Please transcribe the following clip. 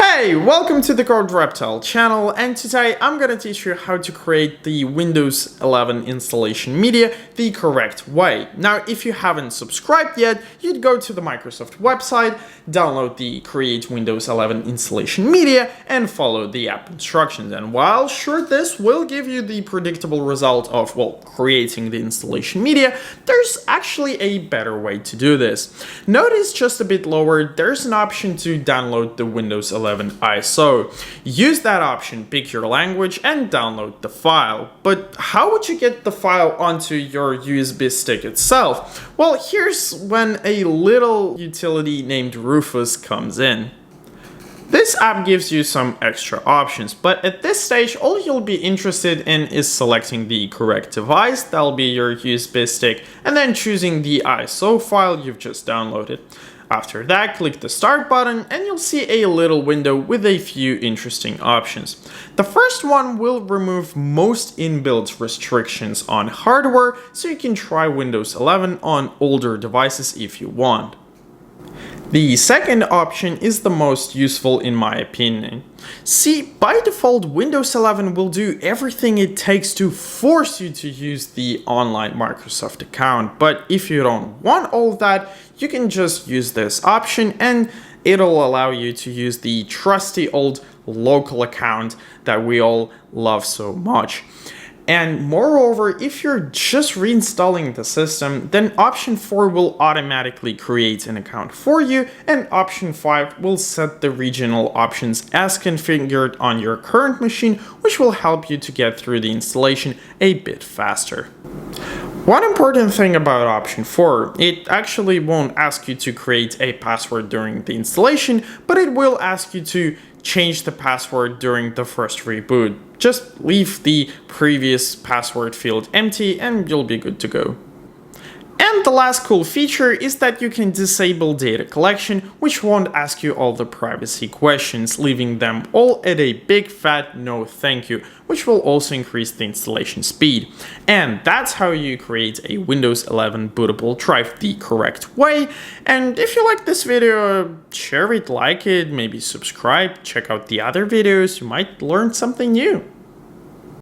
Hey, welcome to the Code Reptile channel, and today I'm gonna teach you how to create the Windows 11 installation media the correct way. Now, if you haven't subscribed yet, you'd go to the Microsoft website, download the Create Windows 11 installation media, and follow the app instructions. And while sure this will give you the predictable result of, well, creating the installation media, there's actually a better way to do this. Notice just a bit lower, there's an option to download the Windows 11 ISO. Use that option, pick your language, and download the file. But how would you get the file onto your USB stick itself? Well, here's when a little utility named Rufus comes in. This app gives you some extra options, but at this stage, all you'll be interested in is selecting the correct device, that'll be your USB stick, and then choosing the ISO file you've just downloaded. After that, click the Start button and you'll see a little window with a few interesting options. The first one will remove most inbuilt restrictions on hardware, so you can try Windows 11 on older devices if you want. The second option is the most useful in my opinion. See, by default, Windows 11 will do everything it takes to force you to use the online Microsoft account, but if you don't want all that, you can just use this option and it'll allow you to use the trusty old local account that we all love so much. And moreover, if you're just reinstalling the system, then option 4 will automatically create an account for you, and option 5 will set the regional options as configured on your current machine, which will help you to get through the installation a bit faster. One important thing about option 4, it actually won't ask you to create a password during the installation, but it will ask you to change the password during the first reboot. Just leave the previous password field empty and you'll be good to go. And the last cool feature is that you can disable data collection, which won't ask you all the privacy questions, leaving them all at a big fat no thank you, which will also increase the installation speed. And that's how you create a Windows 11 bootable drive the correct way. And if you like this video, share it, like it, maybe subscribe, check out the other videos, you might learn something new.